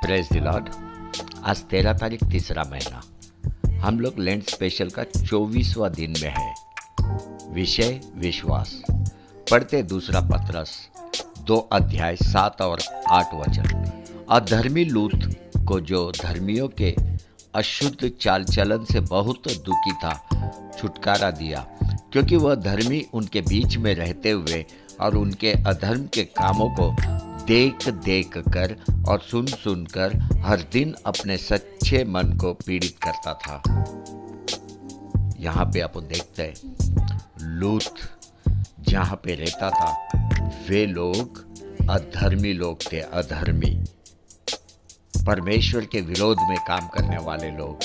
Praise the Lord. आज 13 तारीख तीसरा महीना, हम लोग लेंट स्पेशल का 24वां दिन में है। विषय विश्वास। पढ़ते दूसरा पत्रस 2 अध्याय 7 और 8 वचन। अधर्मी लूत को जो धर्मियों के अशुद्ध चाल चलन से बहुत दुखी था, छुटकारा दिया, क्योंकि वह धर्मी उनके बीच में रहते हुए और उनके अधर्म के कामों को देख देख कर और सुन सुन कर हर दिन अपने सच्चे मन को पीड़ित करता था। यहाँ पे आप देखते हैं, लूत जहाँ पे रहता था वे लोग अधर्मी लोग थे। अधर्मी, परमेश्वर के विरोध में काम करने वाले लोग।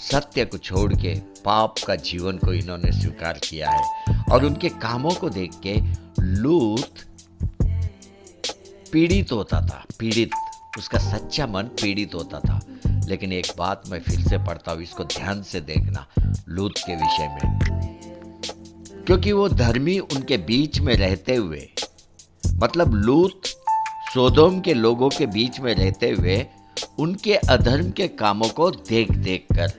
सत्य को छोड़ के पाप का जीवन को इन्होंने स्वीकार किया है और उनके कामों को देख के लूत पीड़ित होता था। पीड़ित, उसका सच्चा मन पीड़ित होता था। लेकिन एक बात मैं फिर से पढ़ता हूँ, इसको ध्यान से देखना लूत के विषय में। क्योंकि वो धर्मी उनके बीच में रहते हुए, मतलब लूत सोदोम के लोगों के बीच में रहते हुए उनके अधर्म के कामों को देख देख कर,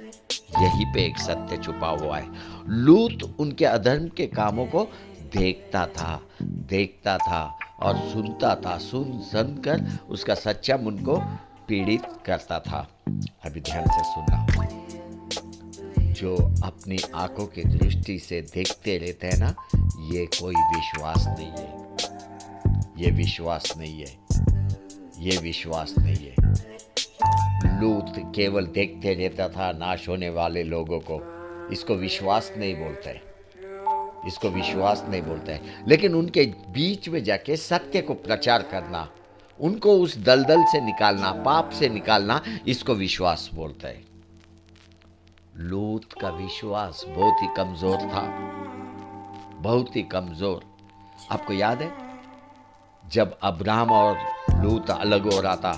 यहीं पे एक सत्य छुपा हुआ है। लूत उनके अधर्म के कामों को देखता था और सुनता था। सुन कर उसका सच्चा मन को पीड़ित करता था। अभी ध्यान से सुनना। जो अपनी आंखों की दृष्टि से देखते रहते हैं ना, ये कोई विश्वास नहीं है। ये विश्वास नहीं है। ये विश्वास नहीं है। लूत केवल देखते रहता था नाश होने वाले लोगों को। इसको विश्वास नहीं बोलते। इसको विश्वास नहीं बोलते हैं। लेकिन उनके बीच में जाके सत्य को प्रचार करना, उनको उस दलदल से निकालना, पाप से निकालना, इसको विश्वास बोलते हैं। लूत का विश्वास बहुत ही कमजोर था, बहुत ही कमजोर। आपको याद है जब अब्राहम और लूत अलग हो रहा था,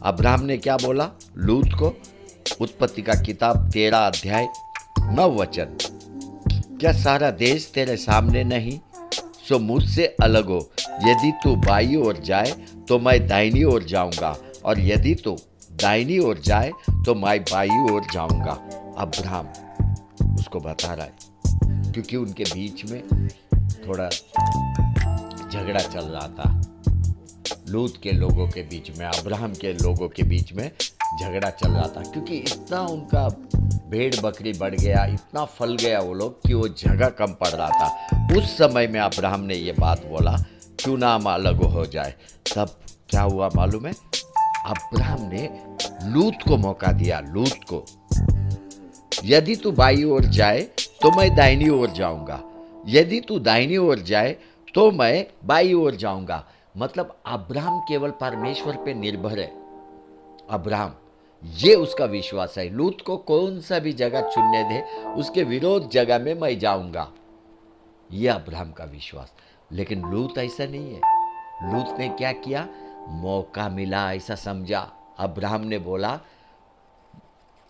अब्राहम ने क्या बोला लूत को? उत्पत्ति का किताब 13 अध्याय 9 वचन। क्या सारा देश तेरे सामने नहीं? सो मुझसे अलग हो। यदि तू बाई ओर जाए तो मैं दाहिनी ओर जाऊंगा, और यदि तू दाहिनी ओर जाए तो मैं बाई ओर जाऊंगा। अब्राहम उसको बता रहा है, क्योंकि उनके बीच में थोड़ा झगड़ा चल रहा था। लूत के लोगों के बीच में, अब्राहम के लोगों के बीच में झगड़ा चल रहा था, क्योंकि इतना उनका भेड़ बकरी बढ़ गया, इतना फल गया वो लोग कि वो जगह कम पड़ रहा था। उस समय में अब्राहम ने ये बात बोला, क्यों ना हम अलग हो जाए। तब क्या हुआ मालूम है? अब्राहम ने लूत को मौका दिया। लूत को, यदि तू बाई ओर जाए तो मैं दाहिनी ओर जाऊंगा, यदि तू दाहिनी ओर जाए तो मैं बाई ओर जाऊंगा। मतलब अब्राहम केवल परमेश्वर पे निर्भर है। अब्राहम, ये उसका विश्वास है। लूत को कौन सा भी जगह चुनने दे, उसके विरोध जगह में मैं जाऊंगा, ये अब्राहम का विश्वास। लेकिन लूत ऐसा नहीं है। लूत ने क्या किया? मौका मिला ऐसा समझा। अब्राहम ने बोला,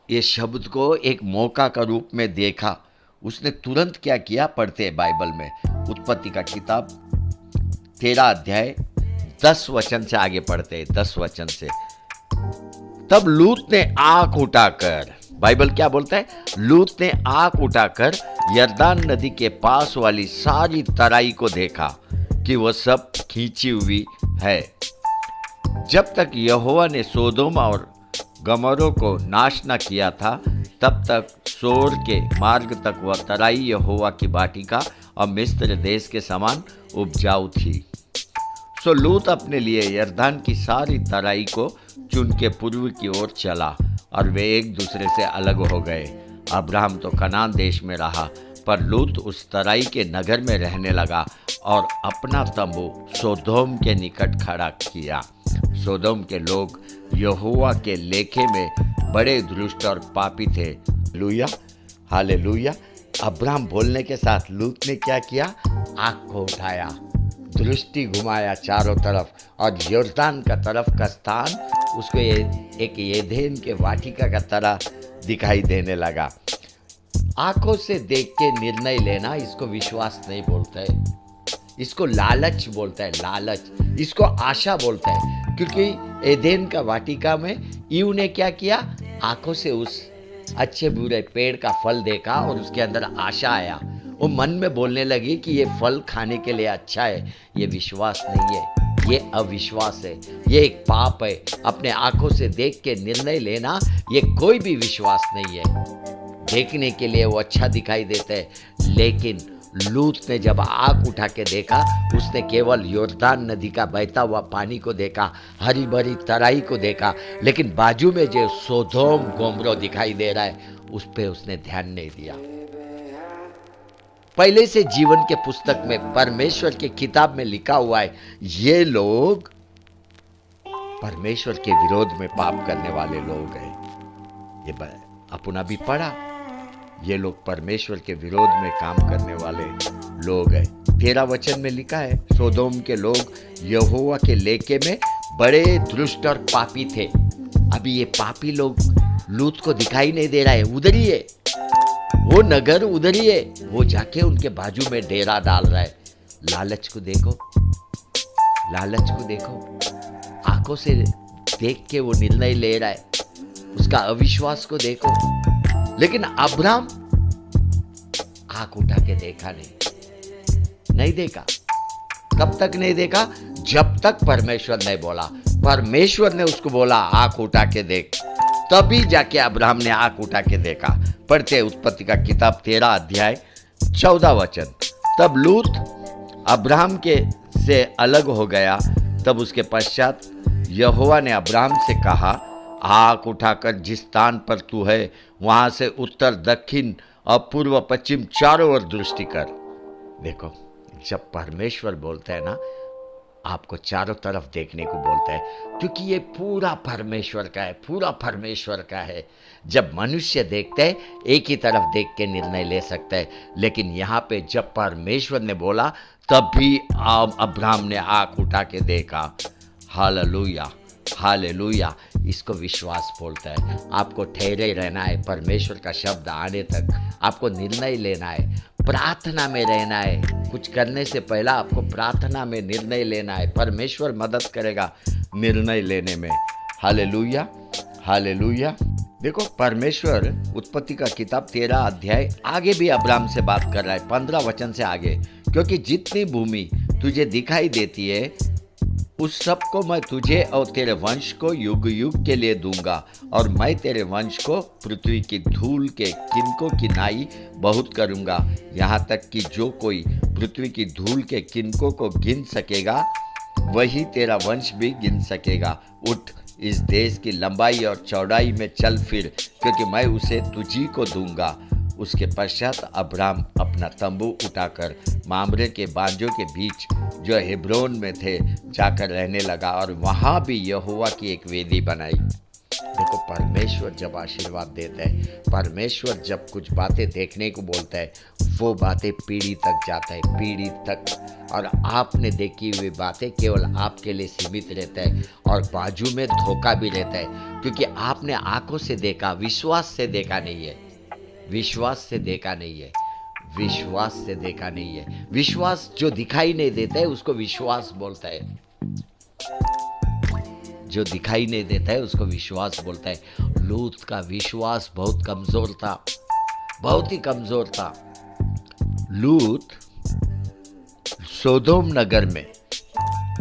ये शब्द को एक मौका का रूप में देखा। उसने तुरंत क्या किया? पढ़ते हैं बाइबल में, उत्पत्ति का किताब 13 अध्याय 10 वचन से आगे पढ़ते हैं, 10 वचन से। तब लूत ने आंख उठाकर, बाइबल क्या बोलता है? लूत ने आंख उठाकर यरदान नदी के पास वाली सारी तराई को देखा कि वह सब खींची हुई है। जब तक यहोवा ने सोदोम और गमोरा को नाश न किया था, तब तक सोर के मार्ग तक वह तराई यहोवा की बाटिका और मिस्र देश के समान उपजाऊ थी। सो लूत अपने लिए यरदान की सारी तराई को चुन के पूर्व की ओर चला, और वे एक दूसरे से अलग हो गए। अब्राहम तो कनान देश में रहा, पर लूत उस तराई के नगर में रहने लगा और अपना तंबू सोदोम के निकट खड़ा किया। सोदोम के लोग यहोवा के लेखे में बड़े दुष्ट और पापी थे। लूया, हालेलुया। अब्राहम बोलने के साथ लूत ने क्या किया? आँख को उठाया, दृष्टि घुमाया चारों तरफ, और यरदान का तरफ का स्थान उसको एक एदेन के वाटिका का तरह दिखाई देने लगा। आंखों से देख के निर्णय लेना, इसको विश्वास नहीं बोलते। इसको लालच बोलता है, लालच। इसको आशा बोलता है, क्योंकि एदेन का वाटिका में ईव ने क्या किया, आंखों से उस अच्छे बुरे पेड़ का फल देखा और उसके अंदर आशा आया। वो मन में बोलने लगी कि ये फल खाने के लिए अच्छा है। ये विश्वास नहीं है, ये अविश्वास है, ये एक पाप है। अपने आंखों से देख के निर्णय लेना ये कोई भी विश्वास नहीं है। देखने के लिए वो अच्छा दिखाई देता है, लेकिन लूत ने जब आंख उठा के देखा, उसने केवल योर्दान नदी का बहता हुआ पानी को देखा, हरी भरी तराई को देखा, लेकिन बाजू में जो सोदोम गोमरो दिखाई दे रहा है उस पे उसने ध्यान नहीं दिया। पहले से जीवन के पुस्तक में, परमेश्वर की किताब में लिखा हुआ है, ये लोग परमेश्वर के विरोध में पाप करने वाले लोग हैं। ये अपना भी पढ़ा, ये लोग परमेश्वर के विरोध में काम करने वाले लोग हैं। 13 वचन में लिखा है, सोदोम के लोग यहोवा के लेके में बड़े दुष्ट और पापी थे। अभी ये पापी लोग लूत को दिखाई नहीं दे रहा है, उधर ही है वो नगर, उधर ही है। वो जाके उनके बाजू में डेरा डाल रहा है। लालच को देखो, लालच को देखो, आंखों से देख के वो निर्णय ले रहा है। उसका अविश्वास को देखो। लेकिन अब्राहम आंख उठा के देखा नहीं देखा। कब तक नहीं देखा? जब तक परमेश्वर नहीं बोला। परमेश्वर ने उसको बोला आंख उठा के देख, तभी जाके अब्राहम ने आंख उठा के देखा। पढ़ते उत्पत्ति का किताब 13 अध्याय 14 वचन। तब लूत अब्राहम के से अलग हो गया। तब उसके पश्चात यहोवा ने अब्राहम से कहा, आंख उठाकर जिस स्थान पर तू है वहां से उत्तर दक्षिण और पूर्व पश्चिम चारों ओर दृष्टि कर। देखो, जब परमेश्वर बोलता है ना, आपको चारों तरफ देखने को बोलता है, क्योंकि ये पूरा परमेश्वर का है, पूरा परमेश्वर का है। जब मनुष्य देखता है एक ही तरफ देख के निर्णय ले सकता है, लेकिन यहाँ पे जब परमेश्वर ने बोला तभी अब्राहम ने आंख उठा के देखा। Hallelujah, hallelujah. इसको विश्वास बोलता है। आपको ठहरे रहना है परमेश्वर का शब्द आने तक। आपको निर्णय लेना है, प्रार्थना में रहना है। कुछ करने से पहला आपको प्रार्थना में निर्णय लेना है। परमेश्वर मदद करेगा निर्णय लेने में। Hallelujah, hallelujah. देखो, परमेश्वर उत्पत्ति का किताब 13 अध्याय आगे भी अब्राहम से बात कर रहा है, 15 वचन से आगे। क्योंकि जितनी भूमि तुझे दिखाई देती है उस सब को मैं तुझे और तेरे वंश को युग युग के लिए दूंगा, और मैं तेरे वंश को पृथ्वी की धूल के किनकों की नाई बहुत करूंगा, यहाँ तक कि जो कोई पृथ्वी की धूल के किनकों को गिन सकेगा वही तेरा वंश भी गिन सकेगा। उठ, इस देश की लंबाई और चौड़ाई में चल फिर, क्योंकि मैं उसे तुझी को दूंगा। उसके पश्चात अब्राहम अपना तंबू उठाकर मामरे के बांजों के बीच जो हेब्रोन में थे जाकर रहने लगा, और वहाँ भी यहोवा की एक वेदी बनाई। देखो, परमेश्वर जब आशीर्वाद देता है, परमेश्वर जब कुछ बातें देखने को बोलता है, वो बातें पीढ़ी तक जाता है, पीढ़ी तक। और आपने देखी हुई बातें केवल आपके लिए सीमित रहता है, और बाजू में धोखा भी रहता है, क्योंकि आपने आंखों से देखा, विश्वास से देखा नहीं है। विश्वास से देखा नहीं है, विश्वास से देखा नहीं है। विश्वास जो दिखाई नहीं देता है उसको विश्वास बोलता है। जो दिखाई नहीं देता है उसको विश्वास बोलता है। लूत का विश्वास बहुत कमजोर था, बहुत ही कमजोर था। लूत सोदोम नगर में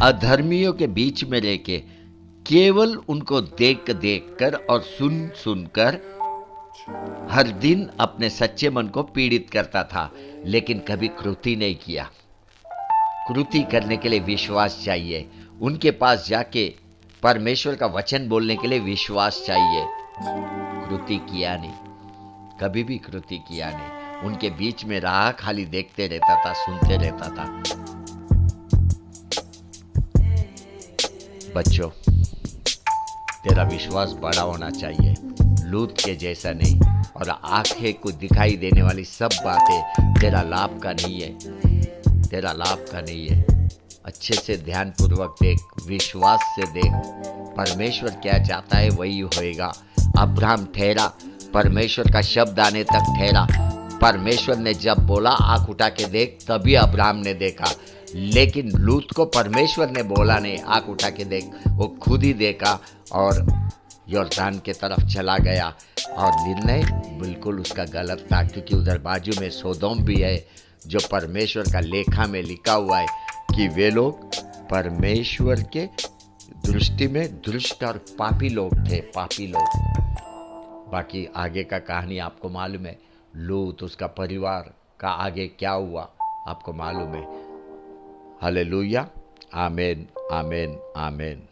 अधर्मियों के बीच में रह के केवल उनको देख देख कर और सुन सुनकर हर दिन अपने सच्चे मन को पीड़ित करता था, लेकिन कभी कृति नहीं किया। कृति करने के लिए विश्वास चाहिए। उनके पास जाके परमेश्वर का वचन बोलने के लिए विश्वास चाहिए। कृति किया नहीं, कभी भी कृति किया नहीं। उनके बीच में रहा, खाली देखते रहता था, सुनते रहता था। बच्चों, तेरा विश्वास बड़ा होना चाहिए, लूत के जैसा नहीं। और आंखें को दिखाई देने वाली सब बातें तेरा लाभ का नहीं है, तेरा लाभ का नहीं है। अच्छे से ध्यान पूर्वक देख, विश्वास से देख। परमेश्वर क्या चाहता है वही होएगा। अब्राहम ठहरा, परमेश्वर का शब्द आने तक ठहरा। परमेश्वर ने जब बोला आंख उठा के देख, तभी अब्राहम ने देखा। लेकिन लूत को परमेश्वर ने बोला नहीं, आंख उठा के देख। वो खुद ही देखा और यॉर्दान के तरफ चला गया। और निर्णय बिल्कुल उसका गलत था, क्योंकि उधर बाजू में सोदोम भी है, जो परमेश्वर का लेखा में लिखा हुआ है कि वे लोग परमेश्वर के दृष्टि में दुष्ट और पापी लोग थे, पापी लोग। बाकी आगे का कहानी आपको मालूम है, लूत उसका परिवार का आगे क्या हुआ आपको मालूम है। हालेलुया, आमेन, आमेन, आमेन।